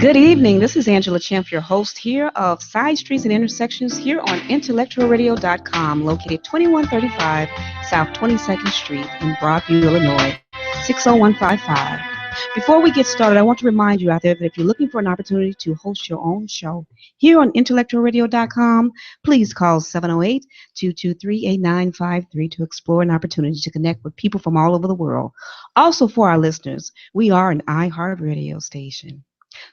Good evening. This is Angela Champ, your host here of Sidestreets And Intersections here on IntellectualRadio.com, located 2135 South 22nd Street in Broadview, Illinois, 60155. Before we get started, I want to remind you out there that if you're looking for an opportunity to host your own show here on IntellectualRadio.com, please call 708-223-8953 to explore an opportunity to connect with people from all over the world. Also, for our listeners, we are an iHeart radio station.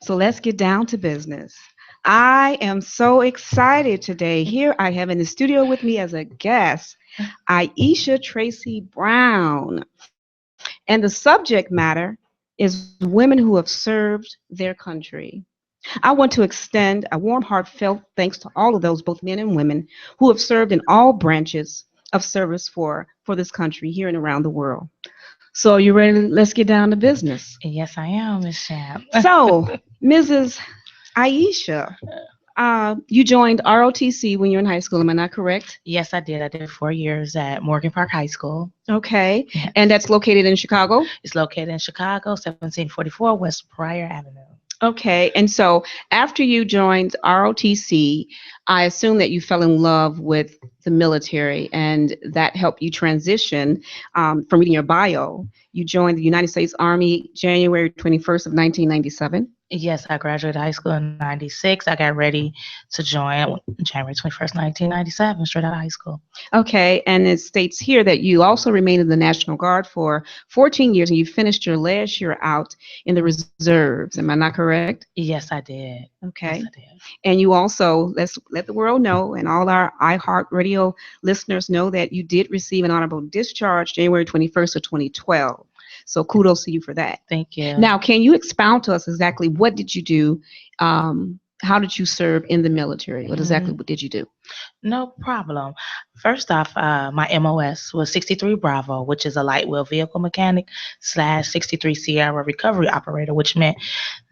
So let's get down to business. I am so excited today. Here I have in the studio with me as a guest, Ayesha Tracy Brown. And the subject matter is women who have served their country. I want to extend a warm, heartfelt thanks to all of those, both men and women, who have served in all branches of service for this country here and around the world. So are you ready? Let's get down to business. Yes, I am, Miss Champ. So, Mrs. Ayesha, you joined ROTC when you were in high school. Am I not correct? Yes, I did. I did 4 years at Morgan Park High School. Okay. Yes. And that's located in Chicago? It's located in Chicago, 1744 West Pryor Avenue. Okay. And so after you joined ROTC, I assume that you fell in love with the military, and that helped you transition from reading your bio. You joined the United States Army January 21st of 1997. Yes, I graduated high school in 96. I got ready to join January 21st, 1997, straight out of high school. Okay, and it states here that you also remained in the National Guard for 14 years, and you finished your last year out in the reserves. Am I not correct? Yes, I did. Okay. Yes, I did. And you also, let's let the world know, and all our iHeart Radio listeners know, that you did receive an honorable discharge January 21st of 2012. So kudos to you for that. Thank you. Now, can you expound to us exactly what did you do? How did you serve in the military? What did you do? No problem. First off, my MOS was 63 Bravo, which is a light wheel vehicle mechanic / 63 Sierra recovery operator, which meant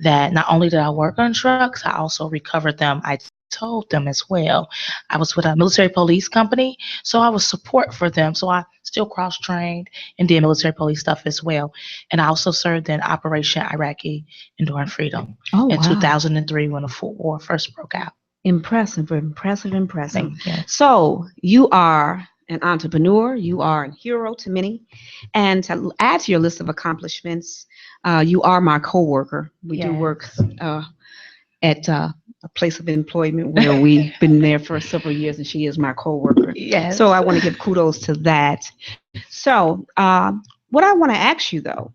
that not only did I work on trucks, I also recovered them. I told them as well. I was with a military police company, so I was support for them. So I still cross-trained and did military police stuff as well. And I also served in Operation Iraqi Enduring Freedom in 2003 when the war first broke out. Impressive. Thank you. So you are an entrepreneur, you are a hero to many, and to add to your list of accomplishments, you are my coworker. We do work at a place of employment where we've been there for several years, and she is my coworker. Yes. So I want to give kudos to that. So what I want to ask you, though,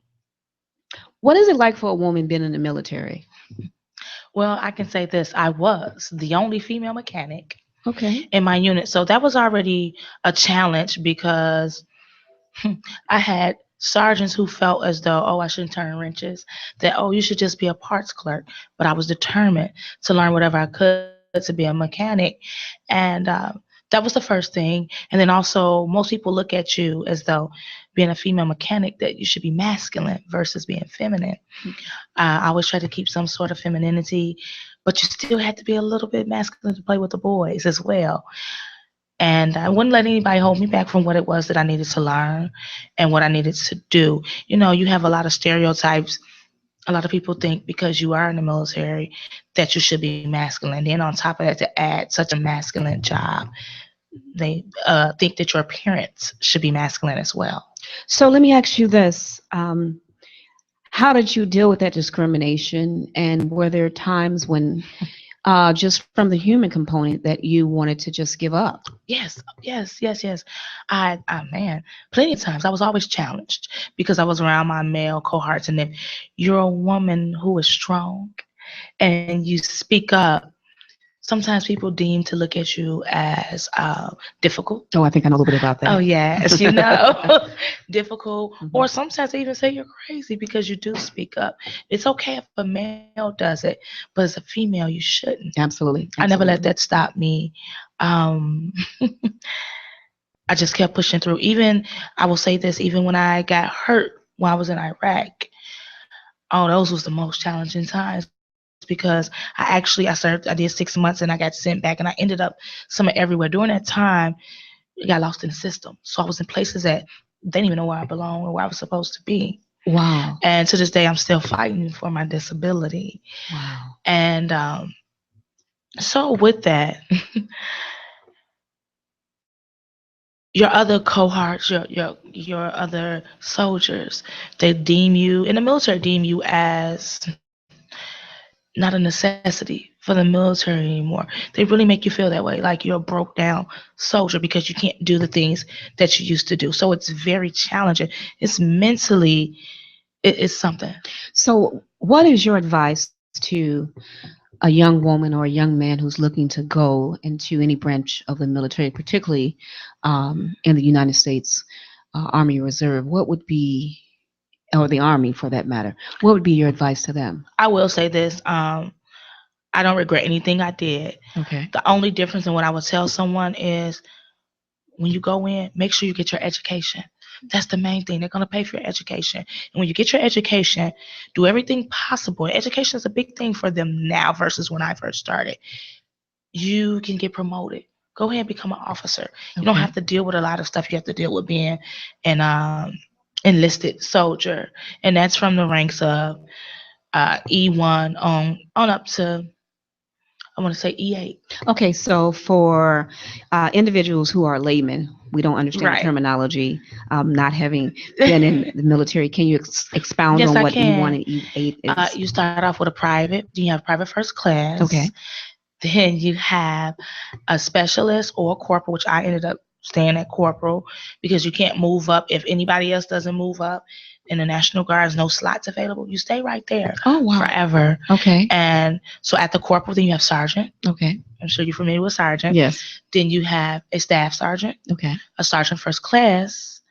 what is it like for a woman being in the military? Well, I can say this. I was the only female mechanic Okay. in my unit. So that was already a challenge because I had sergeants who felt as though, I shouldn't turn wrenches, that, you should just be a parts clerk. But I was determined to learn whatever I could to be a mechanic. And that was the first thing. And then also, most people look at you as though being a female mechanic that you should be masculine versus being feminine. I always try to keep some sort of femininity, but you still had to be a little bit masculine to play with the boys as well. And I wouldn't let anybody hold me back from what it was that I needed to learn and what I needed to do. You know, you have a lot of stereotypes. A lot of people think because you are in the military that you should be masculine. Then on top of that, to add such a masculine job, they think that your appearance should be masculine as well. So let me ask you this. How did you deal with that discrimination? And were there times when just from the human component that you wanted to just give up? Yes. Man, plenty of times I was always challenged because I was around my male cohorts, and if you're a woman who is strong and you speak up, sometimes people deem to look at you as difficult. Oh, I think I know a little bit about that. Oh, yes, difficult. Mm-hmm. Or sometimes they even say you're crazy because you do speak up. It's okay if a male does it, but as a female, you shouldn't. Absolutely. I never let that stop me. I just kept pushing through. I will say this, even when I got hurt when I was in Iraq, those was the most challenging times. Because I did 6 months and I got sent back, and I ended up somewhere everywhere. During that time, I got lost in the system. So I was in places that they didn't even know where I belonged or where I was supposed to be. Wow. And to this day, I'm still fighting for my disability. Wow. And so with that, your other cohorts, your other soldiers, they deem you in the military, deem you as not a necessity for the military anymore. They really make you feel that way, like you're a broke down soldier because you can't do the things that you used to do. So it's very challenging. It's mentally, it's something. So, what is your advice to a young woman or a young man who's looking to go into any branch of the military, particularly in the United States Army Reserve? What would be, or the Army for that matter, what would be your advice to them? I will say this. I don't regret anything I did. Okay. The only difference in what I would tell someone is when you go in, make sure you get your education. That's the main thing. They're going to pay for your education. And when you get your education, do everything possible. Education is a big thing for them now versus when I first started. You can get promoted. Go ahead and become an officer. You don't Okay. have to deal with a lot of stuff you have to deal with being an enlisted soldier. And that's from the ranks of E1 on up to, I want to say E8. Okay, so for individuals who are laymen, we don't understand the Right. terminology, not having been in the military, can you expound Yes, on I what E1 can. and E8 is? You start off with a private, then you have private first class. Okay. Then you have a specialist or a corporal, which I ended up staying at corporal because you can't move up if anybody else doesn't move up. In the National Guard, there's no slots available. You stay right there Oh, wow. forever. Okay. And so at the corporal, then you have sergeant. Okay. I'm sure you're familiar with sergeant. Yes. Then you have a staff sergeant, Okay. a sergeant first class.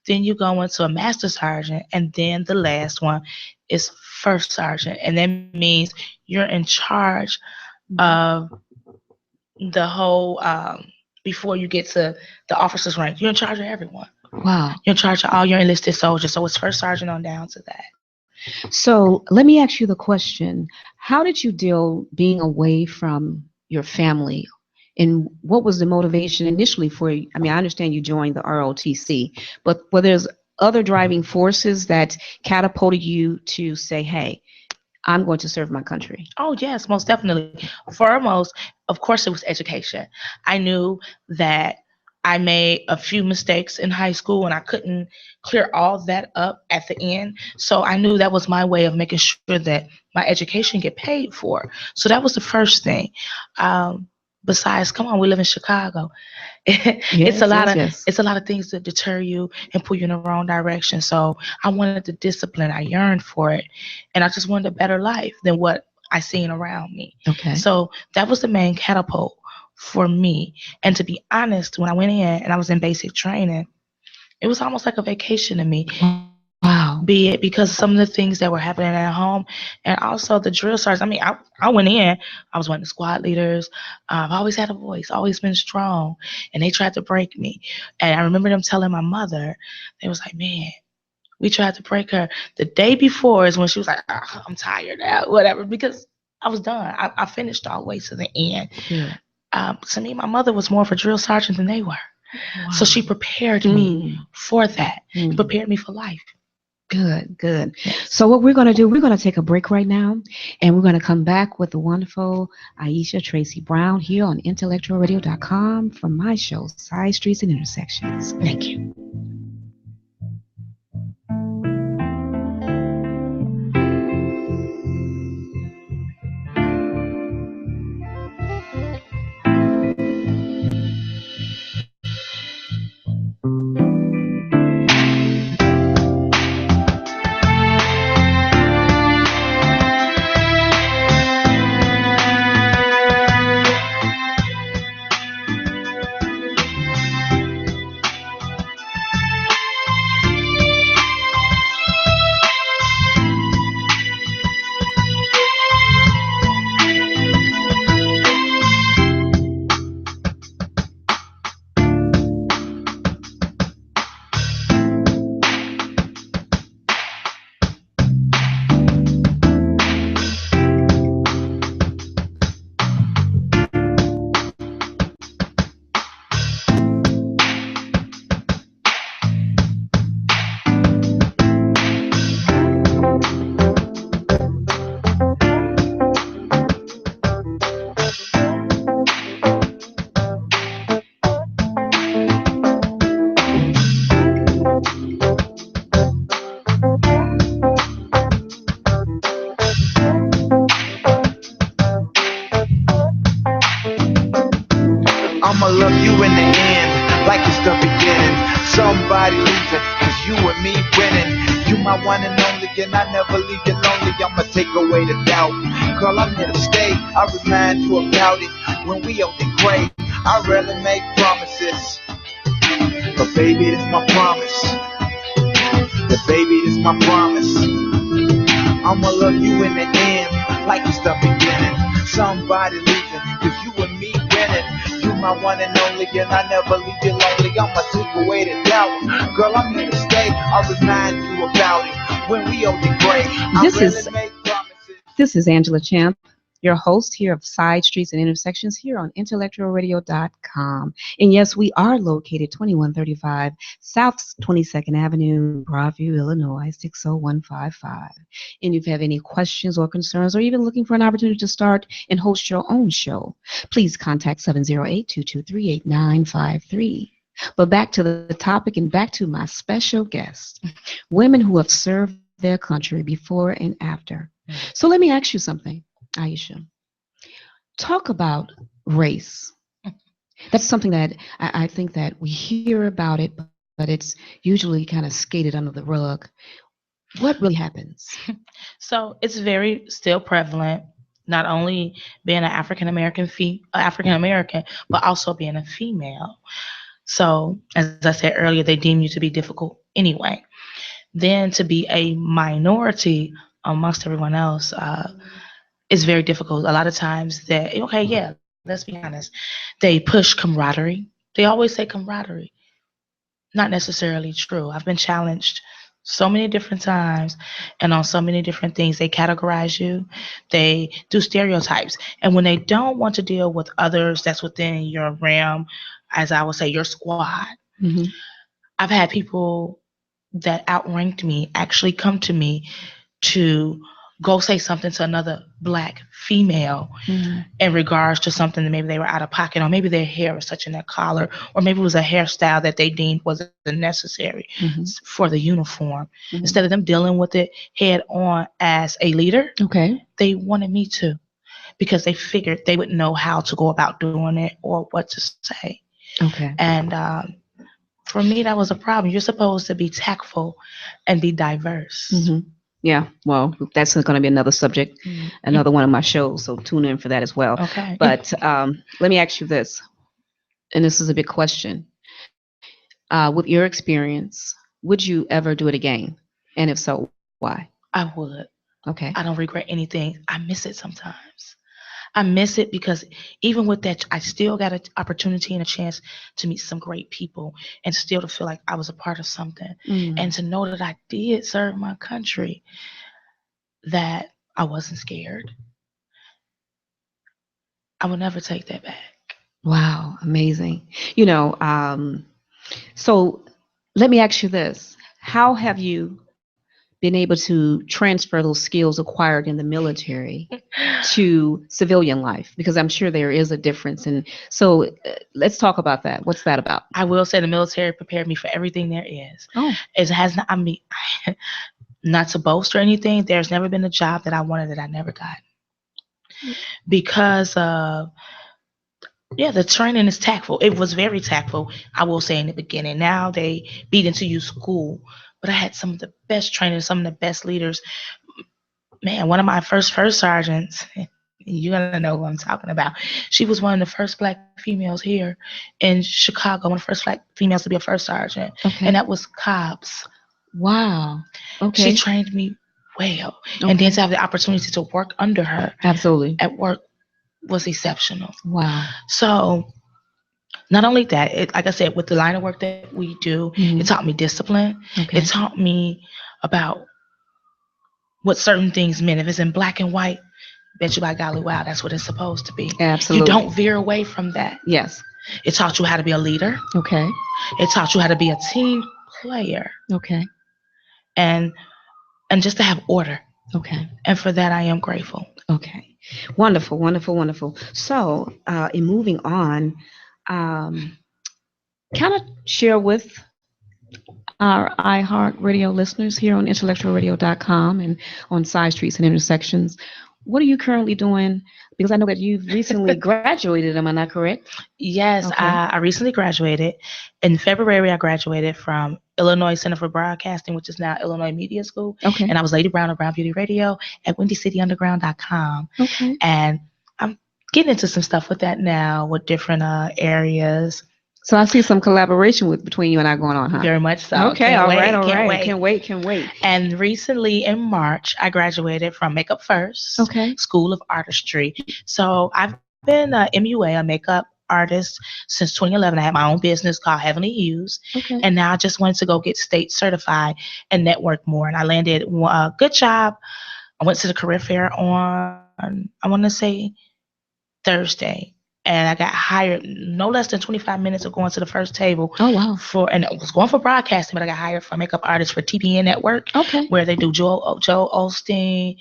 Then you go into a master sergeant, and then the last one is first sergeant, and that means you're in charge of the whole. Before you get to the officer's rank, you're in charge of everyone. Wow. You're in charge of all your enlisted soldiers, so it's first sergeant on down to that. So let me ask you the question. How did you deal being away from your family? And what was the motivation initially for you? I mean, I understand you joined the ROTC, but were there other driving forces that catapulted you to say, hey, I'm going to serve my country? Oh yes, most definitely. Foremost, of course, it was education. I knew that I made a few mistakes in high school and I couldn't clear all that up at the end. So I knew that was my way of making sure that my education get paid for. So that was the first thing. Besides, come on, we live in Chicago. it's a Yes, lot yes, of yes. it's a lot of things that deter you and pull you in the wrong direction. So I wanted the discipline. I yearned for it, and I just wanted a better life than what I seen around me. Okay. So that was the main catapult for me. And to be honest, when I went in and I was in basic training, it was almost like a vacation to me. Wow. Be it because of some of the things that were happening at home and also the drill sergeants. I mean, I went in, I was one of the squad leaders. I've always had a voice, always been strong, and they tried to break me. And I remember them telling my mother, they was like, man, we tried to break her. The day before is when she was like, I'm tired now, whatever, because I was done. I finished all the way to the end. Good. To me, my mother was more of a drill sergeant than they were. Wow. So she prepared me for that, prepared me for life. Good, good. So what we're going to do, we're going to take a break right now, and we're going to come back with the wonderful Ayesha Tracy Brown here on IntellectualRadio.com from my show, Side Streets and Intersections. Thank you. I'ma love you in the end, like it's the beginning. Somebody losing, cause you and me winning. You my one and only, and I never leave you lonely. I'ma take away the doubt. Girl, I'm here to stay. I remind you about it when we on the grave. I rarely make promises, but baby, this my promise. But baby, this my promise. I'ma love you in the end, like it's the beginning. Somebody leaving, cause you and me winning. You my one and only, and I never leave you lonely. I'ma take away the doubt. Girl, I'm here to stay. I'll remind you about it when we on the grave. This is Angela Champ, your host here of Side Streets and Intersections here on IntellectualRadio.com. And yes, we are located 2135 South 22nd Avenue, Broadview, Illinois, 60155. And if you have any questions or concerns, or even looking for an opportunity to start and host your own show, please contact 708-223-8953. But back to the topic and back to my special guest, women who have served their country before and after. So let me ask you something, Ayesha. Talk about race. That's something that I think that we hear about it, but it's usually kind of skated under the rug. What really happens? So it's very still prevalent, not only being an African American, but also being a female. So as I said earlier, they deem you to be difficult anyway. Then to be a minority amongst everyone else is very difficult. A lot of times let's be honest, they push camaraderie. They always say camaraderie. Not necessarily true. I've been challenged so many different times and on so many different things. They categorize you. They do stereotypes. And when they don't want to deal with others that's within your realm, as I would say, your squad, Mm-hmm. I've had people that outranked me actually come to me to go say something to another black female in regards to something that maybe they were out of pocket, or maybe their hair was touching their collar, or maybe it was a hairstyle that they deemed wasn't necessary for the uniform. Instead of them dealing with it head on as a leader, they wanted me to, because they figured they would know how to go about doing it or what to say. And for me, that was a problem. You're supposed to be tactful and be diverse. Yeah, well, that's going to be another subject, another one of my shows, so tune in for that as well. But let me ask you this, and this is a big question. With your experience, would you ever do it again? And if so, why? I would. Okay. I don't regret anything. I miss it sometimes. I miss it because even with that, I still got an opportunity and a chance to meet some great people and still to feel like I was a part of something and to know that I did serve my country, that I wasn't scared. I will never take that back. Wow, amazing. So let me ask you this. How have you been able to transfer those skills acquired in the military to civilian life? Because I'm sure there is a difference. And so let's talk about that. What's that about? I will say the military prepared me for everything there is. It has not, not to boast or anything, there's never been a job that I wanted that I never got. Because the training is tactful. It was very tactful, I will say, in the beginning. Now they beat into you school. But I had some of the best trainers, some of the best leaders. Man, one of my first sergeants, you're going to know who I'm talking about. She was one of the first black females here in Chicago, one of the first black females to be a first sergeant. And that was Cobbs. Wow. She trained me well. And then to have the opportunity to work under her. Absolutely. At work was exceptional. Wow. So not only that, like I said, with the line of work that we do, it taught me discipline. It taught me about what certain things meant. If it's in black and white, bet you by golly, wow, that's what it's supposed to be. Absolutely. You don't veer away from that. Yes. It taught you how to be a leader. It taught you how to be a team player. And just to have order. And for that, I am grateful. Wonderful, wonderful, wonderful. So, in moving on, kind of share with our iHeart Radio listeners here on IntellectualRadio.com and on Side Streets and Intersections, what are you currently doing? Because I know that you've recently graduated. Am I not correct? Yes, Okay. I recently graduated. In February, I graduated from Illinois Center for Broadcasting, which is now Illinois Media School. Okay. And I was Lady Brown of Brown Beauty Radio at WindyCityUnderground.com. Okay. And I'm getting into some stuff with that now with different areas. So I see some collaboration between you and I going on, huh? Very much so. Okay. Can't All right. wait. All Can't right. wait. Can't wait. Can't wait. And recently in March, I graduated from Makeup First Okay. School of Artistry. So I've been a MUA, a makeup artist, since 2011. I had my own business called Heavenly Hues. Okay. And now I just wanted to go get state certified and network more. And I landed a good job. I went to the career fair on, I want to say, Thursday. And I got hired no less than 25 minutes of going to the first table Oh wow. and it was going for broadcasting, but I got hired for makeup artist for TPN Network, Okay. where they do Joel Osteen,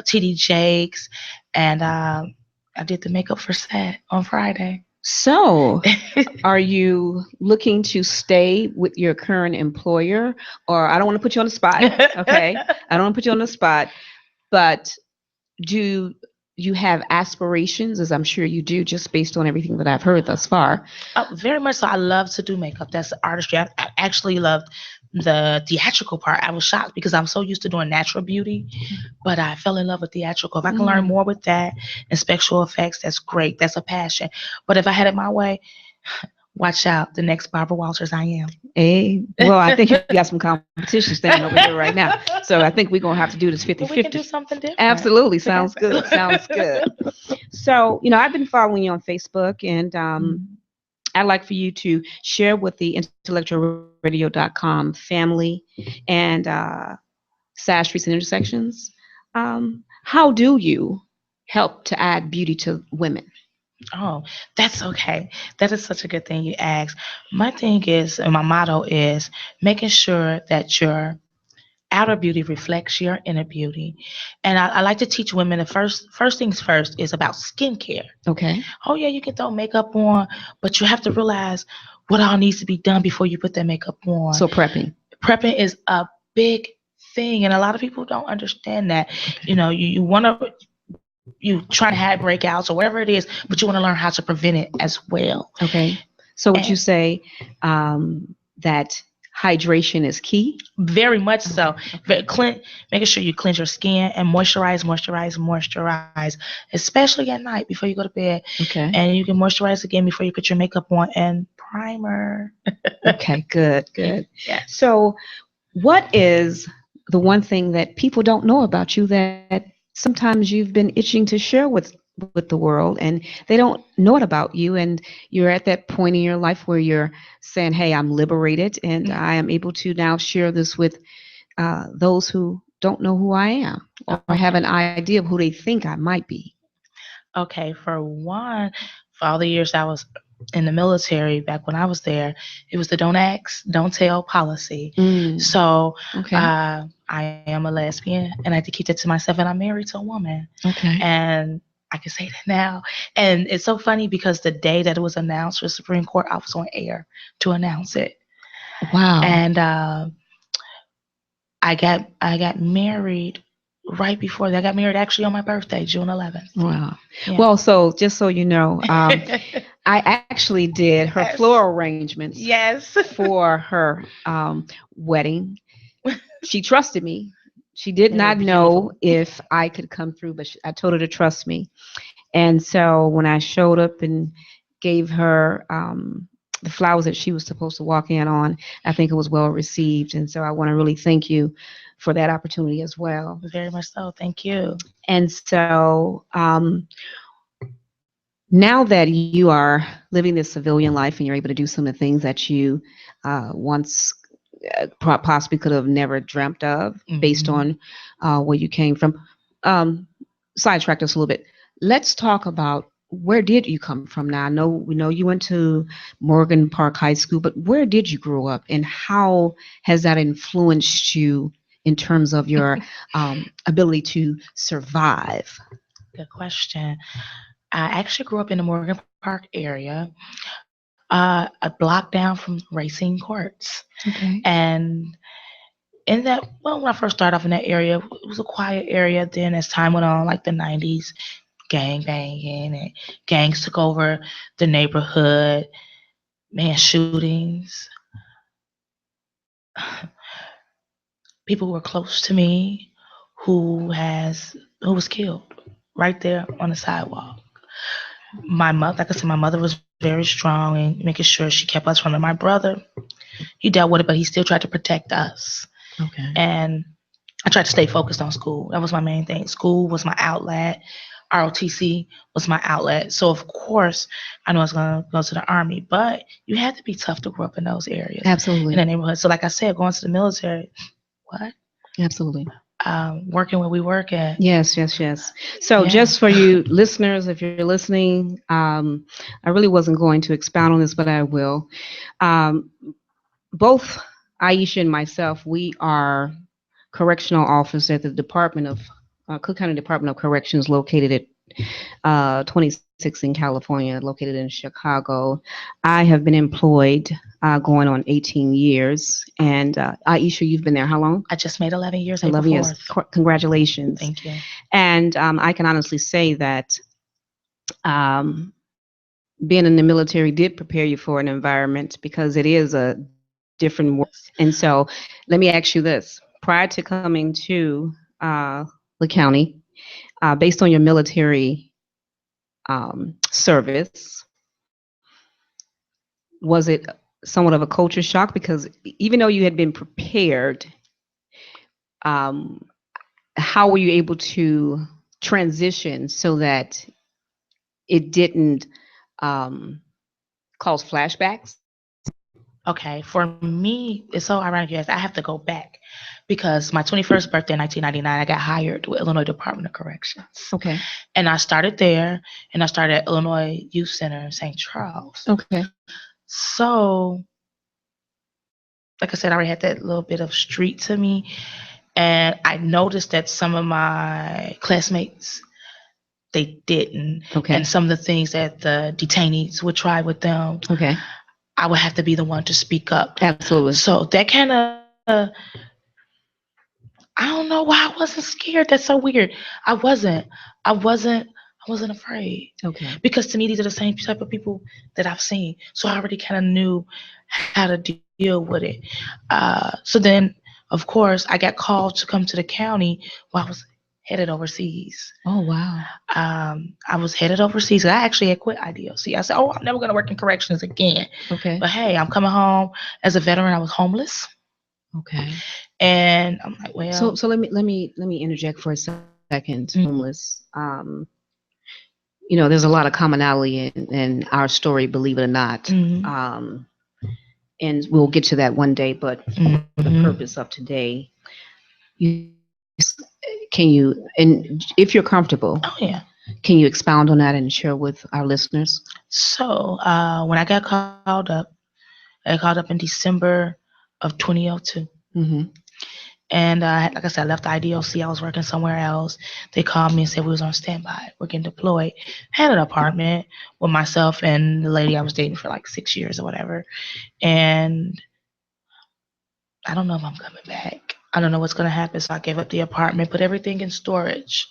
TD Jakes, and I did the makeup for Set on Friday. So, are you looking to stay with your current employer, or I don't want to put you on the spot? Okay, I don't want to put you on the spot, but do you have aspirations, as I'm sure you do, just based on everything that I've heard thus far? Very much so. I love to do makeup. That's artistry. I actually loved the theatrical part. I was shocked because I'm so used to doing natural beauty, but I fell in love with theatrical. If I can learn more with that and special effects, that's great. That's a passion. But if I had it my way, watch out. The next Barbara Walters I am. Well, I think you got some competition standing over here right now. So I think we're going to have to do this 50-50. Well, we can do something different. Absolutely. Sounds good. Sounds good. So, I've been following you on Facebook, and I'd like for you to share with the IntellectualRadio.com family and Sidestreets and Intersections. How do you help to add beauty to women? Oh, that's okay. That is such a good thing you asked. My thing is, and my motto is making sure that your outer beauty reflects your inner beauty. And I like to teach women the first things first is about skincare. Okay. Oh yeah, you can throw makeup on, but you have to realize what all needs to be done before you put that makeup on. So prepping. Prepping is a big thing, and a lot of people don't understand that. You want to. You trying to have breakouts or whatever it is, but you want to learn how to prevent it as well. Okay. So would you say that hydration is key? Very much so. Making sure you cleanse your skin and moisturize, especially at night before you go to bed. Okay. And you can moisturize again before you put your makeup on and primer. Okay, good. Yeah. So what is the one thing that people don't know about you that sometimes you've been itching to share with the world, and they don't know it about you, and you're at that point in your life where you're saying, hey, I'm liberated, and I am able to now share this with those who don't know who I am or have an idea of who they think I might be? Okay, for one, for all the years I was in the military, back when I was there, it was the don't ask, don't tell policy. So I am a lesbian, and I had to keep that to myself, and I'm married to a woman. Okay. And I can say that now. And it's so funny because the day that it was announced for the Supreme Court, I was on air to announce it. Wow. And I got married right before that. I got married actually on my birthday, June 11th. Wow. Yeah. Well, so just so you know, I actually did her floral arrangements for her wedding. She trusted me. She did not know if I could come through, but I told her to trust me. And so when I showed up and gave her the flowers that she was supposed to walk in on, I think it was well received. And so I want to really thank you for that opportunity as well. Very much so. Thank you. And so now that you are living this civilian life and you're able to do some of the things that you once possibly could have never dreamt of based on where you came from. Sidetracked us a little bit. Let's talk about, where did you come from now? We know you went to Morgan Park High School, but where did you grow up, and how has that influenced you in terms of your ability to survive? Good question. I actually grew up in the Morgan Park area, a block down from Racine Courts. Okay. And in that, well, when I first started off in that area, it was a quiet area. Then as time went on, like the 90s, gang banging and gangs took over the neighborhood, man, shootings. People who were close to me who was killed right there on the sidewalk. My mother, like I said, my mother was very strong in making sure she kept us from it. My brother, he dealt with it, but he still tried to protect us. Okay. And I tried to stay focused on school. That was my main thing. School was my outlet. ROTC was my outlet. So of course, I knew I was going to go to the Army, but you had to be tough to grow up in those areas, Absolutely. in the neighborhood. So like I said, going to the military, what? Absolutely. Working where we work at. Yes. So Yeah. just for you listeners, if you're listening, I really wasn't going to expound on this, but I will. Um, both Ayesha and myself, we are correctional officers at the Department of Cook County Department of Corrections, located at 26 in California, located in Chicago. I have been employed going on 18 years. And Ayesha, you've been there how long? I just made 11 years. 11 April years. 4th. Congratulations. Thank you. And I can honestly say that um, being in the military did prepare you for an environment because it is a different world. And so let me ask you this. Prior to coming to the county, based on your military service, was it somewhat of a culture shock? Because even though you had been prepared, how were you able to transition so that it didn't cause flashbacks? Okay, for me, it's so ironic. Yes, I have to go back because my 21st birthday in 1999, I got hired with Illinois Department of Corrections. Okay. And I started there, and I started at Illinois Youth Center in St. Charles. Okay. So, like I said, I already had that little bit of street to me. And I noticed that some of my classmates, they didn't. Okay. And some of the things that the detainees would try with them, Okay. I would have to be the one to speak up. Absolutely. So that kind of, I don't know why I wasn't scared. That's so weird. I wasn't afraid. Okay. Because to me, these are the same type of people that I've seen. So I already kind of knew how to deal with it. So then, of course, I got called to come to the county while I was headed overseas. Oh, wow. I was headed overseas. I actually had quit IDOC. I said, I'm never going to work in corrections again. Okay. But hey, I'm coming home. As a veteran, I was homeless. Okay. And I'm like, well. So let me interject for a second. Mm-hmm. Homeless. There's a lot of commonality in our story, believe it or not. Mm-hmm. And we'll get to that one day, but Mm-hmm. the purpose of today, can you, and if you're comfortable, Oh, yeah. Can you expound on that and share with our listeners? So when I got called up, in December of 2002. Mm-hmm. And like I said, I left the IDOC. I was working somewhere else. They called me and said we was on standby. We're getting deployed. I had an apartment with myself and the lady I was dating for like 6 years or whatever. And I don't know if I'm coming back. I don't know what's going to happen. So I gave up the apartment, put everything in storage.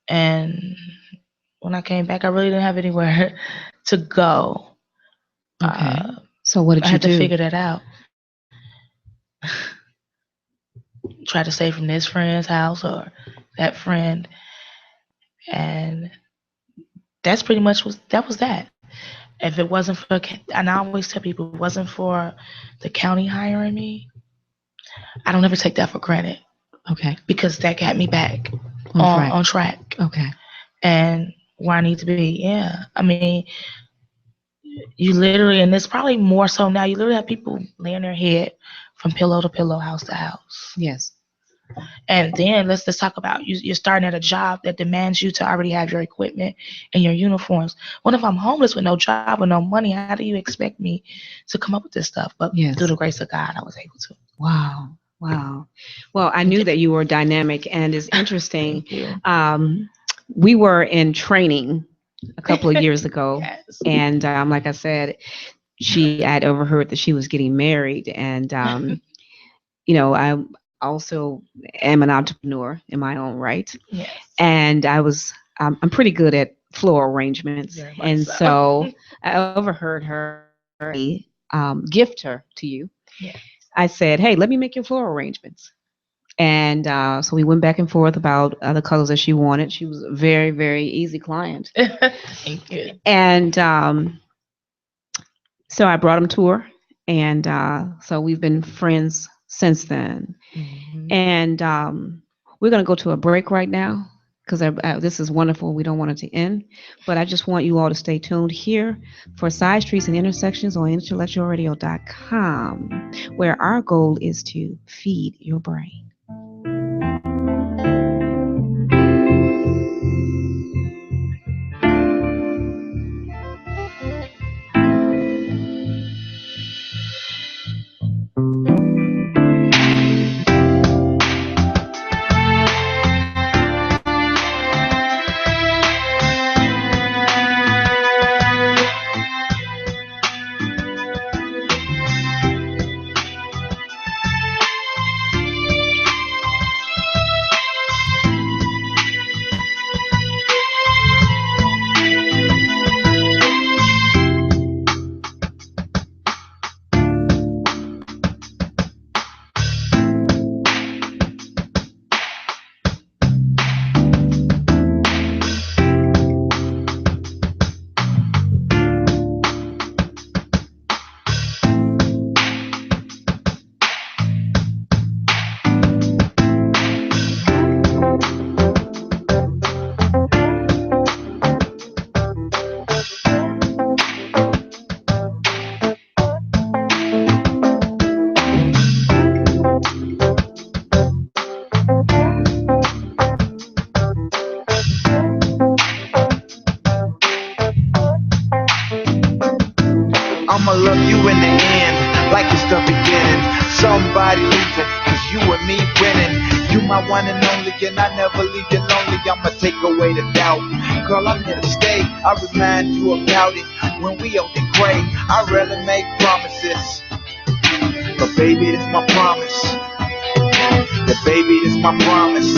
And when I came back, I really didn't have anywhere to go. Okay. So what did you do? I had to figure that out. Try to stay from this friend's house or that friend. And that's pretty much that was that. If it wasn't for, and I always tell people, if it wasn't for the county hiring me, I don't ever take that for granted. Okay. Because that got me back on track. Okay. And where I need to be. Yeah. I mean, you literally, and it's probably more so now, you literally have people laying their head from pillow to pillow, house to house. Yes. And then let's talk about you're starting at a job that demands you to already have your equipment and your uniforms. What if I'm homeless with no job, with no money? How do you expect me to come up with this stuff? But through the grace of God, I was able to. Wow. Well, I knew that you were dynamic, and it's interesting. We were in training a couple of years ago, Yes. and like I said, I'd overheard that she was getting married, and also am an entrepreneur in my own right, Yes, and I'm pretty good at floral arrangements, very much and so. so I overheard her gift her to you. Yeah. I said, "Hey, let me make your floral arrangements." And so we went back and forth about the colors that she wanted. She was a very, very easy client. Thank you. And so I brought them to her. And so we've been friends since then. Mhm. And we're going to go to a break right now because this is wonderful. We don't want it to end. But I just want you all to stay tuned here for Side Streets and Intersections on IntellectualRadio.com, where our goal is to feed your brain. I'ma love you in the end, like it's the beginning. Somebody losing, cause you and me winning. You my one and only, and I never leave you lonely. I'ma take away the doubt. Girl, I'm here to stay. I remind you about it when we on the gray. I rarely make promises, but baby, this my promise. Yeah, baby, this my promise.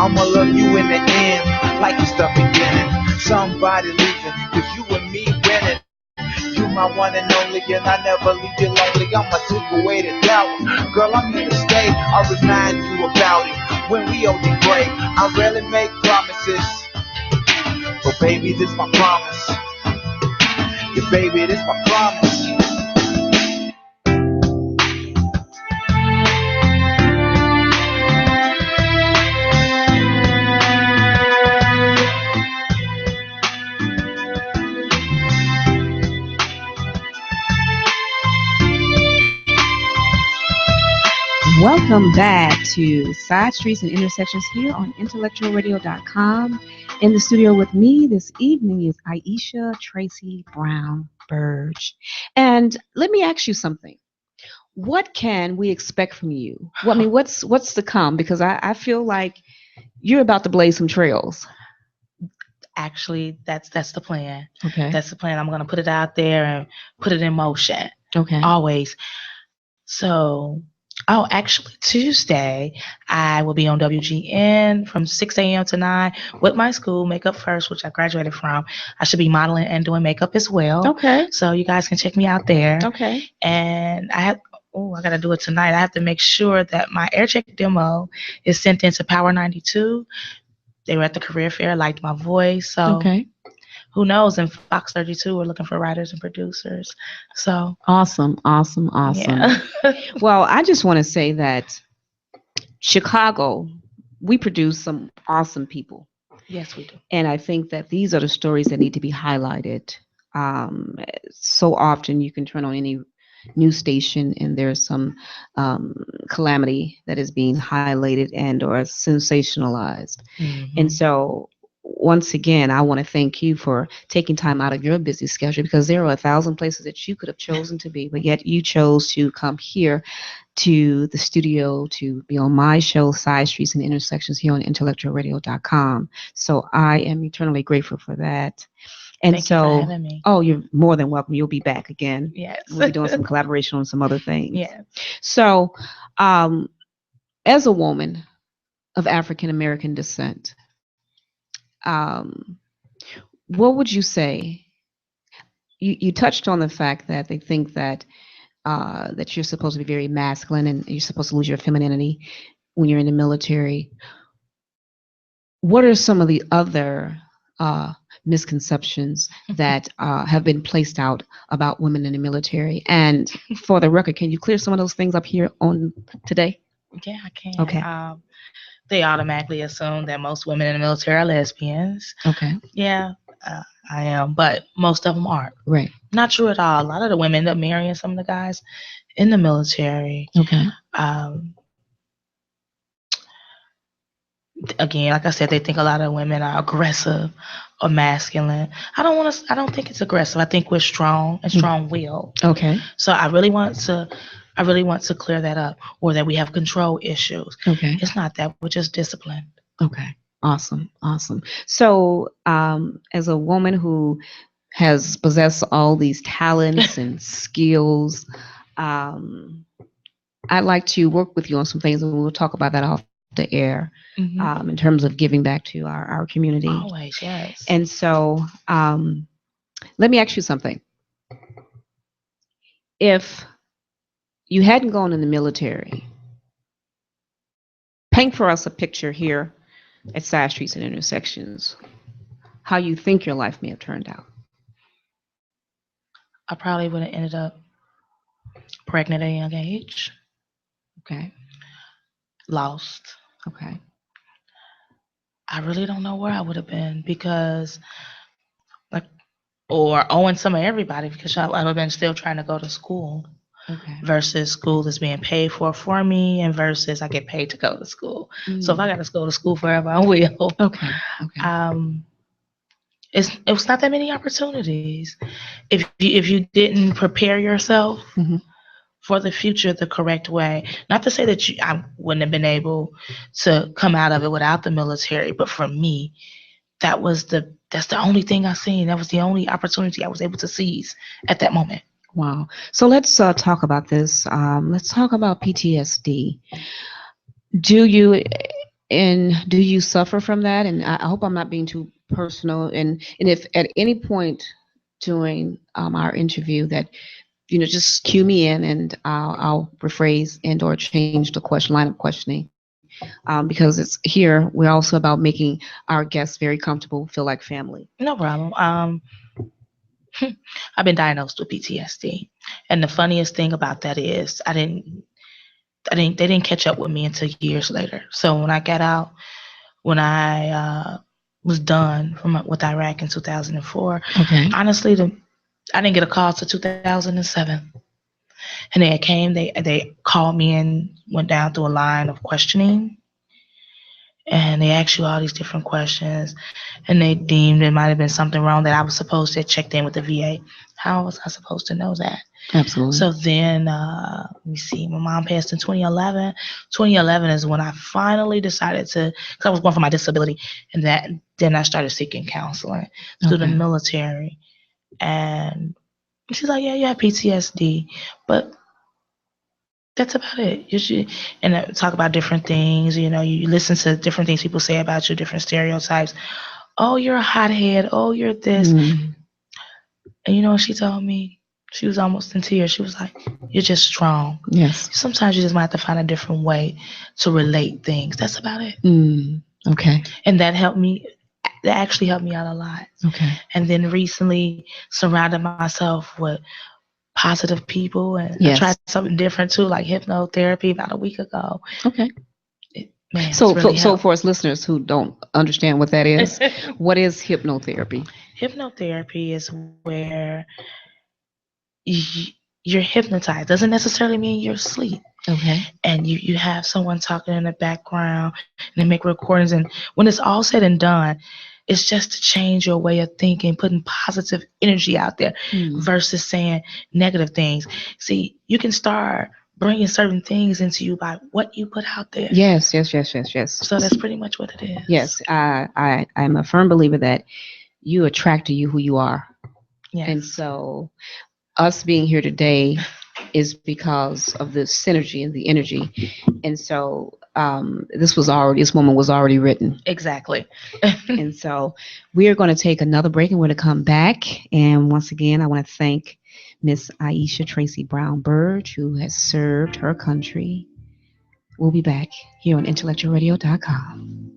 I'ma love you in the end, like it's the beginning. Somebody losing, cause you and me winning. You my one and only, and I never leave you lonely. I'ma take away the doubt. Girl, I'm here to stay. I'll remind you about it when we on the break. I rarely make promises, but baby, this my promise. Yeah, baby, this my promise. Welcome back to Side Streets and Intersections here on IntellectualRadio.com. In the studio with me this evening is Ayesha, Tracy, Brown-Burge. And let me ask you something. What can we expect from you? Well, I mean, what's to come? Because I feel like you're about to blaze some trails. Actually, that's the plan. Okay. That's the plan. I'm gonna put it out there and put it in motion. Okay. Always. So, oh, actually, Tuesday, I will be on WGN from 6 a.m. to 9 with my school, Makeup First, which I graduated from. I should be modeling and doing makeup as well. Okay. So, you guys can check me out there. Okay. And I got to do it tonight. I have to make sure that my air check demo is sent into Power 92. They were at the career fair, liked my voice. So, Okay. who knows? In Fox 32, we're looking for writers and producers. So, Awesome. Awesome. Awesome. yeah. Well, I just want to say that Chicago, we produce some awesome people. Yes, we do. And I think that these are the stories that need to be highlighted. Um, so often you can turn on any news station and there's some calamity that is being highlighted and or sensationalized. And so once again, I want to thank you for taking time out of your busy schedule because there are 1,000 places that you could have chosen to be, but yet you chose to come here to the studio to be on my show, Side Streets and Intersections, here on IntellectualRadio.com. So I am eternally grateful for that. And Thank you for having me. oh, you're more than welcome. You'll be back again. Yes. We'll be doing some collaboration on some other things. Yeah. So, as a woman of African American descent, um, what would you say? You touched on the fact that they think that you're supposed to be very masculine and you're supposed to lose your femininity when you're in the military. What are some of the other misconceptions that have been placed out about women in the military? And for the record, can you clear some of those things up here on today? Yeah, I can. Okay. They automatically assume that most women in the military are lesbians. Okay. Yeah, I am, but most of them aren't. Right. Not true at all. A lot of the women end up marrying some of the guys in the military. Okay. Again, like I said, they think a lot of women are aggressive or masculine. I don't think it's aggressive. I think we're strong and strong-willed. Okay. So I really want to clear that up, or that we have control issues. Okay. It's not that. We're just disciplined. Okay. Awesome. Awesome. So, as a woman who has possessed all these talents and skills, I'd like to work with you on some things, and we'll talk about that off the air. Mm-hmm. In terms of giving back to our community. Always, yes. And so, let me ask you something. If you hadn't gone in the military, paint for us a picture here at Sidestreets and Intersections, how you think your life may have turned out. I probably would have ended up pregnant at a young age. Okay. Lost. Okay. I really don't know where I would have been, because, or owing some of everybody, because I would have been still trying to go to school. Okay. Versus school is being paid for me, and versus I get paid to go to school. So if I got to go to school forever, I will. Okay. Okay. It was not that many opportunities. If you didn't prepare yourself for the future the correct way, not to say that I wouldn't have been able to come out of it without the military, but for me, that's the only thing I seen. That was the only opportunity I was able to seize at that moment. Wow. So let's talk about this. Let's talk about PTSD. Do you suffer from that? And I hope I'm not being too personal. And if at any point during our interview that just cue me in, and I'll rephrase and or change the line of questioning, because it's here. We're also about making our guests very comfortable, feel like family. No problem. I've been diagnosed with PTSD, and the funniest thing about that is they didn't catch up with me until years later. So when I got out, when I was done with Iraq in 2004, okay. Honestly, I didn't get a call till 2007, and they called me and went down through a line of questioning. And they asked you all these different questions, and they deemed it might have been something wrong, that I was supposed to have checked in with the VA. How was I supposed to know that? Absolutely. So then, let me see, my mom passed in 2011. 2011 is when I finally decided because I was going for my disability, and then I started seeking counseling through the military. And she's like, yeah, you have PTSD, but that's about it. You should, and talk about different things. You listen to different things people say about you, different stereotypes. Oh, you're a hothead. Oh, you're this. And you know what she told me? She was almost in tears. She was like, you're just strong. Yes. Sometimes you just might have to find a different way to relate things. That's about it. Okay. And that helped me. That actually helped me out a lot. Okay. And then recently surrounded myself with positive people, and I tried something different too, like hypnotherapy about a week ago. Okay. So for us listeners who don't understand what that is, what is hypnotherapy? Hypnotherapy is where you're hypnotized. Doesn't necessarily mean you're asleep. Okay. And you have someone talking in the background, and they make recordings, and when it's all said and done, it's just to change your way of thinking, putting positive energy out there versus saying negative things. See, you can start bringing certain things into you by what you put out there. Yes. So that's pretty much what it is. Yes, I'm a firm believer that you attract to you who you are. Yes. And so us being here today is because of the synergy and the energy. And so this woman was already written. Exactly. And so we are going to take another break and we're going to come back. And once again, I want to thank Miss Ayesha Tracy Brown-Burge, who has served her country. We'll be back here on IntellectualRadio.com.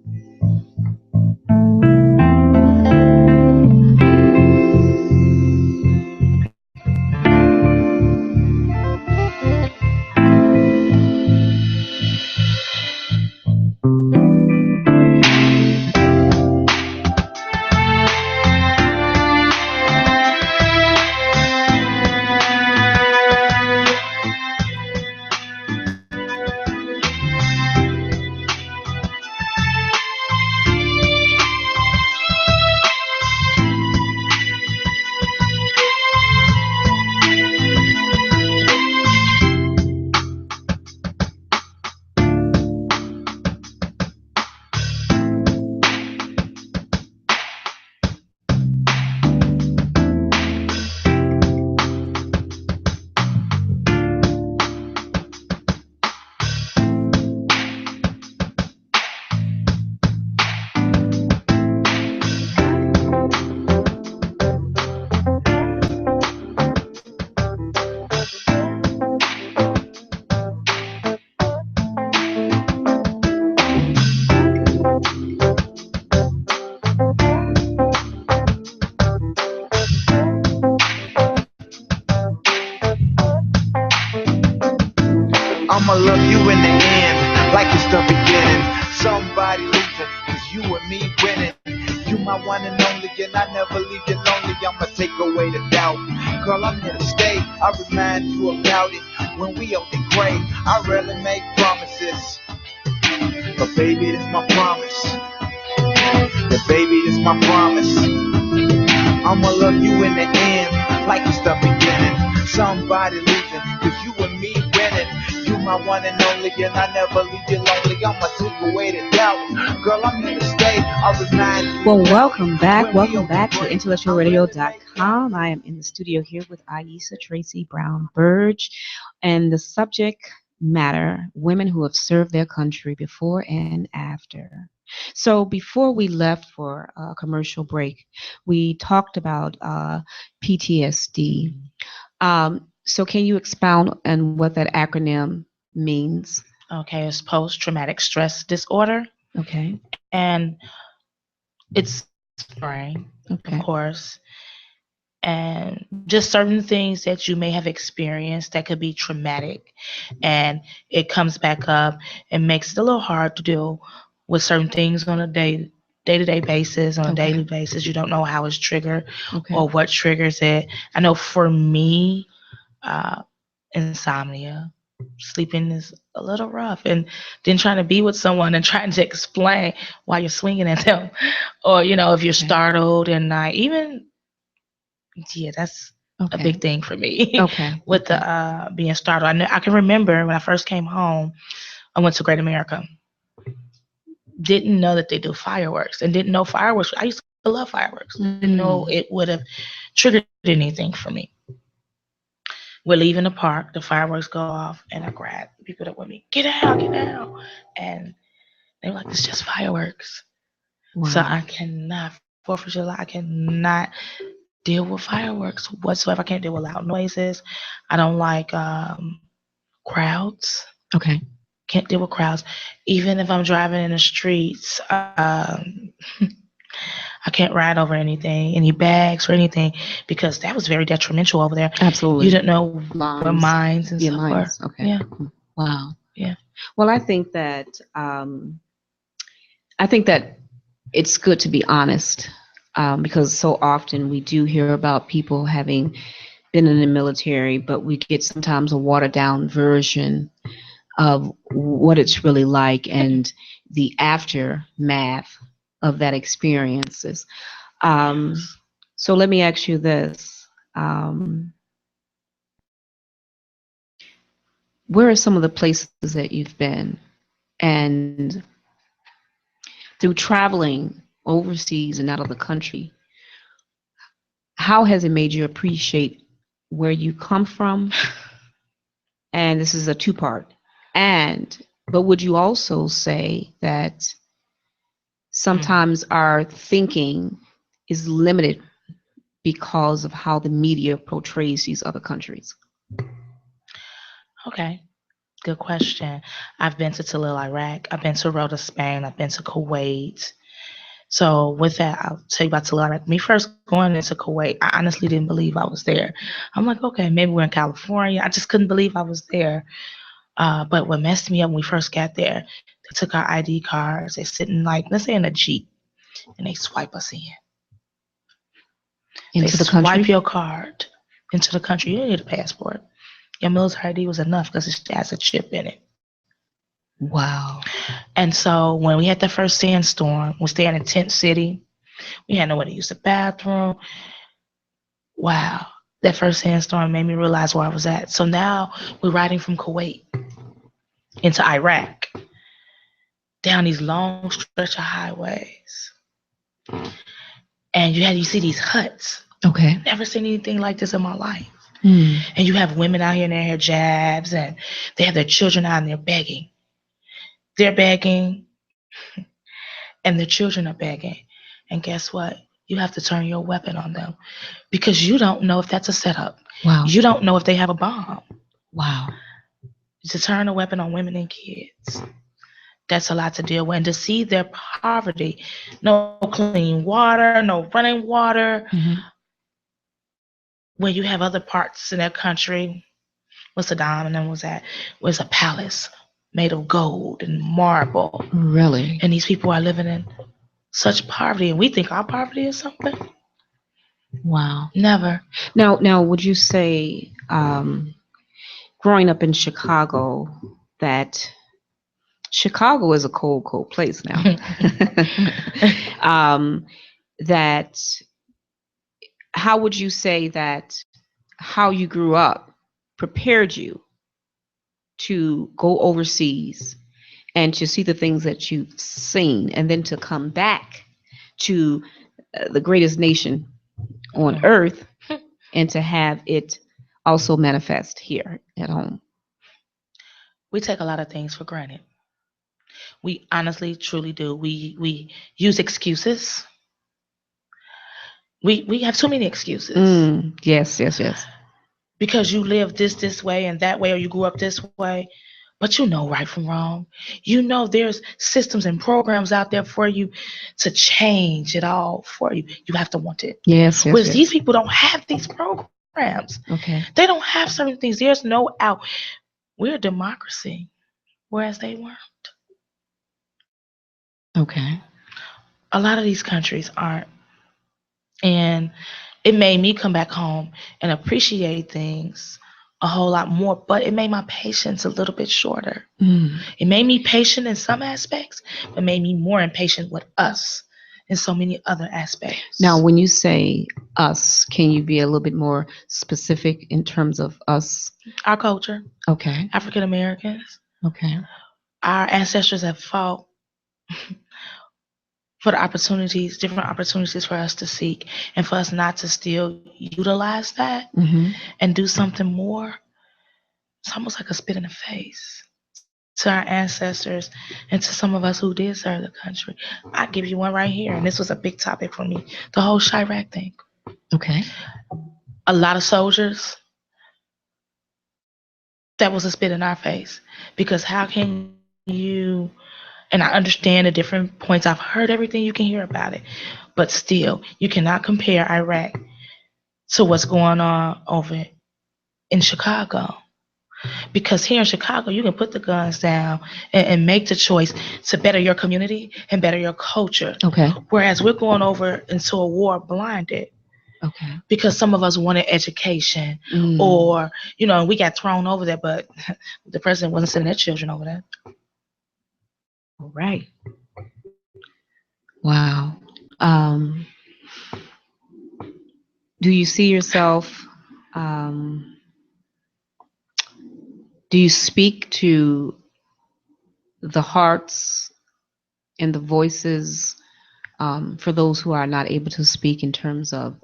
I'ma love you in the end, like it's the beginning. Somebody losing, cause you and me winning. You my one and only, and I never leave you lonely. I'ma take away the doubt. Girl, I'm here to stay. I remind you about it when we on the grave. I rarely make promises, but baby, this my promise. Yeah, baby, this my promise. I'ma love you in the end, like it's the beginning. Somebody losing, cause you and me winning. You my one and only, and I never leave you lonely. I'ma take away the doubt. Girl, I'm here to stay. I'll remind you. Well, welcome back. Welcome back to IntellectualRadio.com. I am in the studio here with Ayesha Tracy Brown-Burge, and the subject matter, women who have served their country before and after. So before we left for a commercial break, we talked about PTSD. So can you expound on what that acronym means? Okay, it's post-traumatic stress disorder. Okay. And it's brain, Okay. of course. And just certain things that you may have experienced that could be traumatic. And it comes back up and makes it a little hard to deal with certain things on a day-to-day basis, on a daily basis. You don't know how it's triggered or what triggers it. I know for me, insomnia, sleeping is a little rough, and then trying to be with someone and trying to explain why you're swinging at them, or if you're startled and that's a big thing for me. With the being startled. I can remember when I first came home, I went to Great America. Didn't know that they do fireworks, and didn't know fireworks. I used to love fireworks. Didn't know it would have triggered anything for me. We're leaving the park, the fireworks go off, and I grab the people that with me, get out. And they were like, it's just fireworks. Wow. So I cannot, 4th of July, I cannot deal with fireworks whatsoever. I can't deal with loud noises. I don't like crowds. Okay. Can't deal with crowds. Even if I'm driving in the streets, I can't ride over anything, any bags or anything, because that was very detrimental over there. Absolutely. You didn't know where mines and stuff were. Okay. Yeah. Wow. Yeah. Well, I think that it's good to be honest, because so often we do hear about people having been in the military, but we get sometimes a watered down version of what it's really like and the aftermath of that experiences. So let me ask you this. Where are some of the places that you've been? And through traveling overseas and out of the country, how has it made you appreciate where you come from? And this is a two-part. And But would you also say that Mm. sometimes our thinking is limited because of how the media portrays these other countries? Okay, good question. I've been to Talil, Iraq. I've been to Rhoda, Spain. I've been to Kuwait. So with that, I'll tell you about Talil, Iraq. Me first going into Kuwait, I honestly didn't believe I was there. I'm like, okay, maybe we're in California. I just couldn't believe I was there. But what messed me up when we first got there, they took our ID cards. They sit in like, let's say in a Jeep, and they swipe us in. They Into the swipe country? your card into the country. You didn't need a passport. Your military ID was enough because it has a chip in it. Wow. And so when we had the first sandstorm, we stayed in a tent city. We had nowhere to use the bathroom. Wow. That first sandstorm made me realize where I was at. So now we're riding from Kuwait into Iraq down these long stretch of highways. And you see these huts. Okay. Never seen anything like this in my life. Mm. And you have women out here in their hijabs, and they have their children out and they're begging. They're begging, and their children are begging. And guess what? You have to turn your weapon on them because you don't know if that's a setup. Wow. You don't know if they have a bomb. Wow. To turn a weapon on women and kids, that's a lot to deal with. And to see their poverty, no clean water, no running water, when you have other parts in their country, where Saddam and them was at, was a palace made of gold and marble. Really? And these people are living in such poverty, and we think our poverty is something. Wow. Never. Now, would you say, growing up in Chicago, that Chicago is a cold, cold place now? That how would you say that how you grew up prepared you to go overseas and to see the things that you've seen, and then to come back to the greatest nation on earth and to have it also manifest here at home? We take a lot of things for granted. We honestly, truly do. We use excuses. We have too many excuses. Yes. Because you live this way and that way, or you grew up this way. But you know right from wrong. You know there's systems and programs out there for you to change it all for you. You have to want it. Yes. Whereas these people don't have these programs. Okay. They don't have certain things. There's no out. We're a democracy, whereas they weren't. Okay. A lot of these countries aren't. And it made me come back home and appreciate things a whole lot more, but it made my patience a little bit shorter. It made me patient in some aspects, but made me more impatient with us in so many other aspects. Now, when you say us, can you be a little bit more specific in terms of us? Our culture. Okay. African Americans. Okay. Our ancestors have fought for the opportunities, different opportunities for us to seek, and for us not to still utilize that and do something more. It's almost like a spit in the face to our ancestors and to some of us who did serve the country. I'll give you one right here, and this was a big topic for me, the whole Chirac thing. Okay. A lot of soldiers, that was a spit in our face, because how can you, and I understand the different points, I've heard everything you can hear about it, but still, you cannot compare Iraq to what's going on over in Chicago. Because here in Chicago, you can put the guns down and make the choice to better your community and better your culture. Okay. Whereas we're going over into a war blinded. Okay. Because some of us wanted education, or, we got thrown over there, but the president wasn't sending their children over there. All right. Wow. Do you see yourself, do you speak to the hearts and the voices for those who are not able to speak in terms of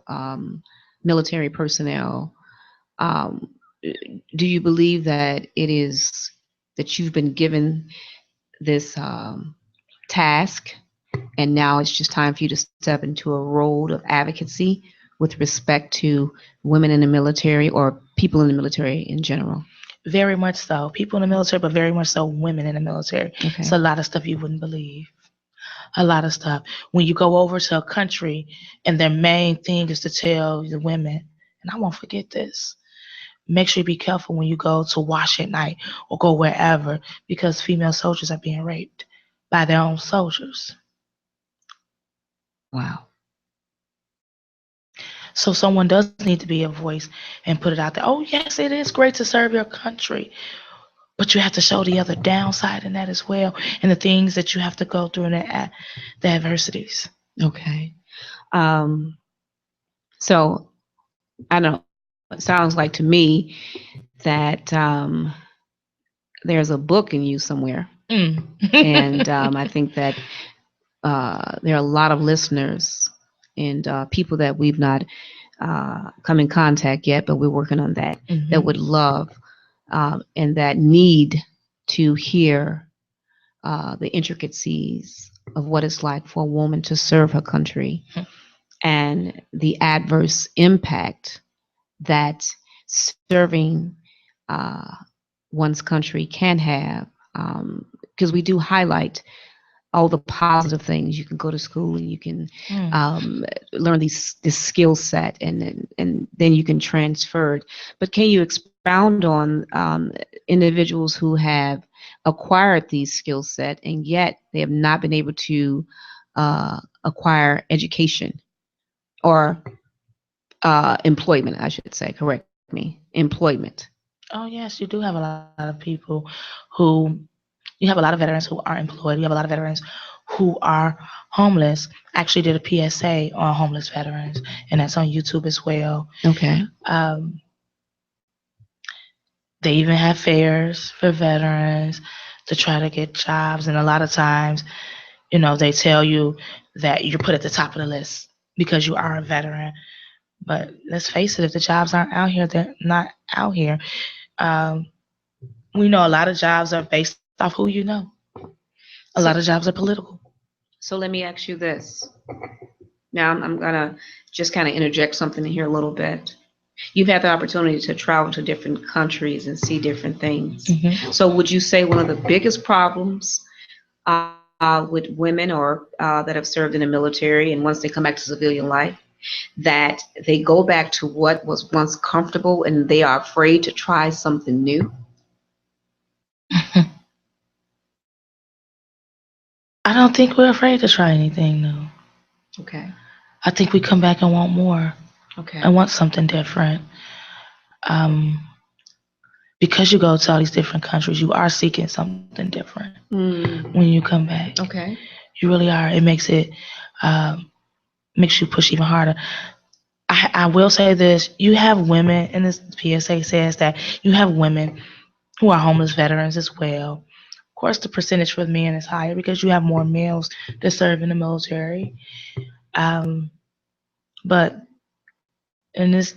military personnel? Do you believe that it is that you've been given this task, and now it's just time for you to step into a role of advocacy with respect to women in the military or people in the military in general? Very much so. People in the military, but very much so women in the military. Okay. It's a lot of stuff you wouldn't believe. A lot of stuff. When you go over to a country and their main thing is to tell the women, and I won't forget this, make sure you be careful when you go to wash at night or go wherever, because female soldiers are being raped by their own soldiers. Wow. So someone does need to be a voice and put it out there. Oh, yes, it is great to serve your country, but you have to show the other downside in that as well, and the things that you have to go through and the adversities. Okay. So I don't know. It sounds like to me that there's a book in you somewhere. And I think that there are a lot of listeners and people that we've not come in contact yet, but we're working on that, that would love and that need to hear the intricacies of what it's like for a woman to serve her country and the adverse impact that serving one's country can have, because we do highlight all the positive things. You can go to school and you can learn this skill set, and then you can transfer it. But can you expound on individuals who have acquired these skill set and yet they have not been able to acquire education or employment, I should say, correct me, employment? Oh, yes, you do have a lot of people who, you have a lot of veterans who are employed. You have a lot of veterans who are homeless. I actually did a PSA on homeless veterans, and that's on YouTube as well. Okay. They even have fairs for veterans to try to get jobs, and a lot of times, you know, they tell you that you're put at the top of the list because you are a veteran. But let's face it, if the jobs aren't out here, they're not out here. We know a lot of jobs are based off who you know. A lot of jobs are political. So let me ask you this. Now I'm going to just kind of interject something in here a little bit. You've had the opportunity to travel to different countries and see different things. So would you say one of the biggest problems with women or that have served in the military, and once they come back to civilian life, that they go back to what was once comfortable and they are afraid to try something new? I don't think we're afraid to try anything new. Okay. I think we come back and want more. Okay. And want something different. Because you go to all these different countries, you are seeking something different when you come back. Okay. You really are. It makes it makes you push even harder. I will say this: you have women, and this PSA says that you have women who are homeless veterans as well. Of course, the percentage for men is higher because you have more males that serve in the military. But in this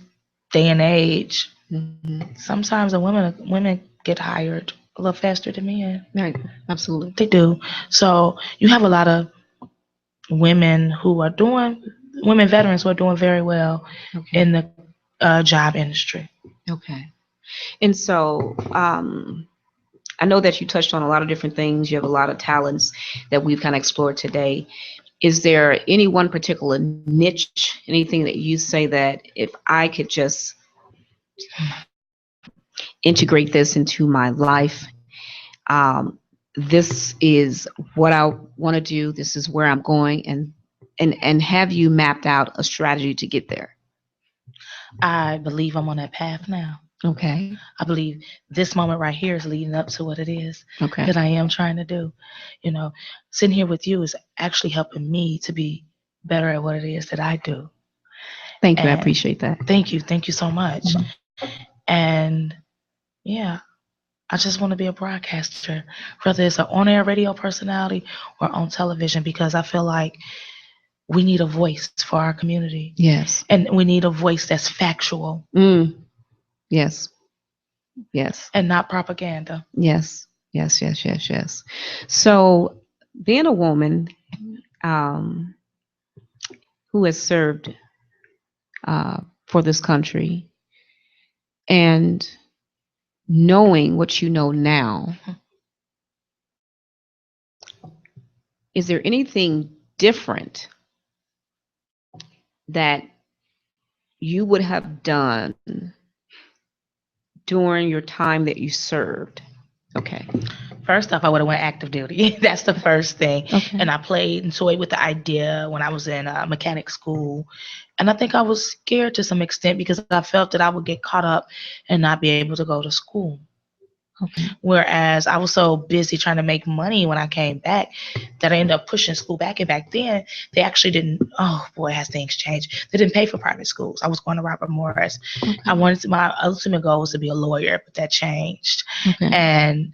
day and age, sometimes the women get hired a little faster than men. Right. Absolutely. They do. So you have a lot of women veterans who are doing very well in the job industry. Okay. And so I know that you touched on a lot of different things. You have a lot of talents that we've kind of explored today. Is there any one particular niche, anything that you say that if I could just integrate this into my life, this is what I want to do, this is where I'm going, and have you mapped out a strategy to get there? I believe I'm on that path now. Okay. I believe this moment right here is leading up to what it is Okay. that I am trying to do. You know, sitting here with you is actually helping me to be better at what it is that I do. Thank you. I appreciate that. Thank you. Thank you so much. And yeah, I just want to be a broadcaster, whether it's an on-air radio personality or on television, because I feel like we need a voice for our community. Yes. And we need a voice that's factual. Yes. Yes. And not propaganda. Yes. Yes, yes, yes, yes. So, being a woman um, who has served for this country and knowing what you know now, is there anything different that you would have done during your time that you served? Okay. First off, I would have went active duty. That's the first thing. Okay. And I played and toyed with the idea when I was in mechanic school. And I think I was scared to some extent because I felt that I would get caught up and not be able to go to school. Okay. Whereas I was so busy trying to make money when I came back that I ended up pushing school back. And back then, they actually didn't, oh boy, has things changed. They didn't pay for private schools. I was going to Robert Morris. Okay. My ultimate goal was to be a lawyer, but that changed. Okay. And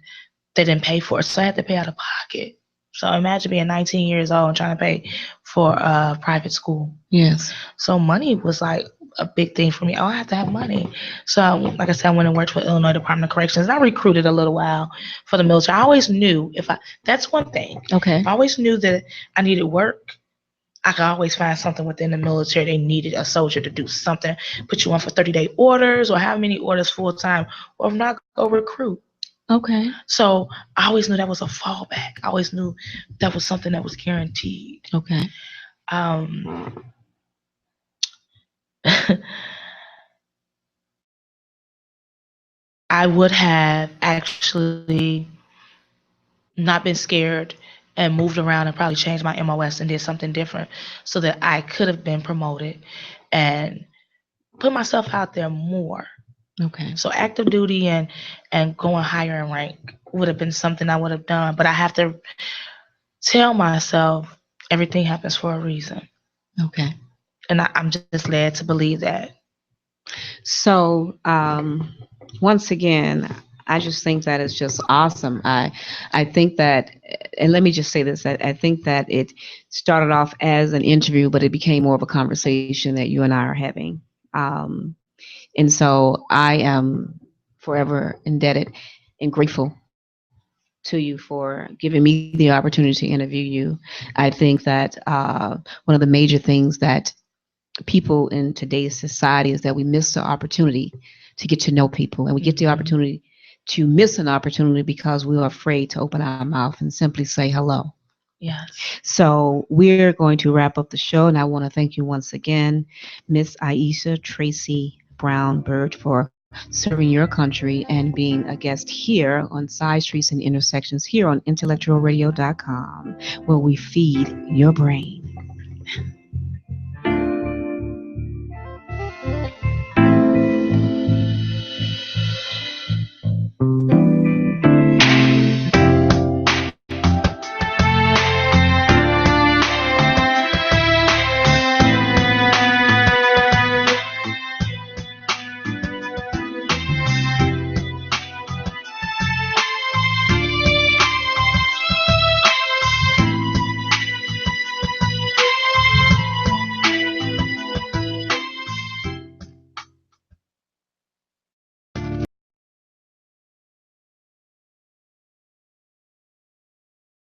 they didn't pay for it. So I had to pay out of pocket. So imagine being 19 years old and trying to pay for a private school. Yes. So money was like a big thing for me. Oh, I have to have money. So, like I said, I went and worked for Illinois Department of Corrections. I recruited a little while for the military. I always knew that's one thing. Okay. I always knew that I needed work. I could always find something within the military. They needed a soldier to do something, put you on for 30-day orders or how many orders full time, or if not, go recruit. Okay. So I always knew that was a fallback. I always knew that was something that was guaranteed. Okay. I would have actually not been scared and moved around and probably changed my MOS and did something different so that I could have been promoted and put myself out there more. Okay. So active duty and going higher in rank would have been something I would have done. But I have to tell myself everything happens for a reason. Okay. And I'm just led to believe that. So, once again, I just think that is just awesome. I think that, and let me just say this, I think that it started off as an interview, but it became more of a conversation that you and I are having. And so I am forever indebted and grateful to you for giving me the opportunity to interview you. I think that one of the major things that people in today's society is that we miss the opportunity to get to know people, and we get the opportunity to miss an opportunity because we are afraid to open our mouth and simply say hello. Yes. So we're going to wrap up the show, and I want to thank you once again, Miss Ayesha Tracy Brown-Burge, for serving your country and being a guest here on Side Streets and Intersections here on IntellectualRadio.com, where we feed your brain.